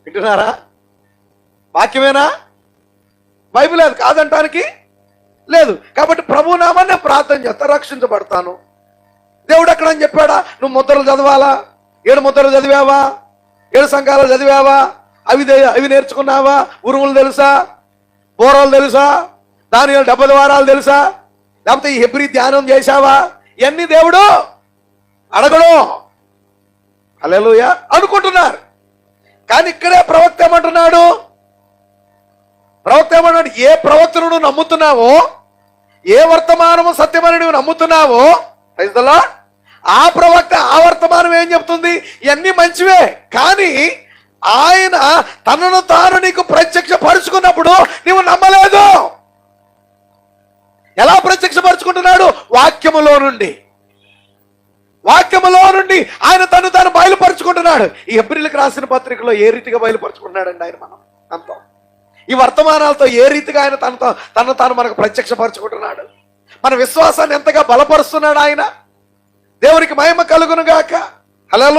వింటున్నారా? వాక్యమేనా? బైబిల్ అది కాదంటానికి లేదు. కాబట్టి ప్రభు నామాన్ని ప్రార్థన చేస్తా, రక్షించబడతాను. దేవుడు ఎక్కడ అని చెప్పాడా? నువ్వు ముద్రలు చదవాలా? 7 ముద్రలు చదివావా? 7 సంఘాలు చదివావా? అవి నేర్చుకున్నావా? ఉరుములు తెలుసా? బోరలు తెలుసా? దానియేలు 70 వారాలు తెలుసా? లేకపోతే ఈ హెబ్రీ ధ్యానం చేశావా? ఇవన్నీ దేవుడు అడగడు. హల్లెలూయా అనుకుంటున్నారు. కానీ ఇక్కడే ప్రవక్త ఏమంటున్నాడు? ప్రవక్త ఏమన్నాడు? ఏ ప్రవక్తను నువ్వు నమ్ముతున్నావో, ఏ వర్తమానము సత్యమని నువ్వు నమ్ముతున్నావో, ప్రైజ్ ది లార్డ్, ఆ ప్రవక్త ఆ వర్తమానం ఏం చెప్తుంది? ఇవన్నీ మంచివే, కానీ ఆయన తనను తాను నీకు ప్రత్యక్ష పరుచుకున్నప్పుడు నీవు నమ్మలేదు. ఎలా ప్రత్యక్షపరుచుకుంటున్నాడు? వాక్యములో నుండి ఆయన తాను బయలుపరుచుకుంటున్నాడు. ఈ ఏప్రిల్కి రాసిన పత్రికలో ఏ రీతిగా బయలుపరుచుకుంటున్నాడండి ఆయన? మనం అంతా ఈ వర్తమానాలతో ఏ రీతిగా ఆయన తను తాను మనకు ప్రత్యక్షపరుచుకుంటున్నాడు? మన విశ్వాసాన్ని ఎంతగా బలపరుస్తున్నాడు ఆయన. దేవునికి మహిమ కలుగును గాక. హల్లెలూయా.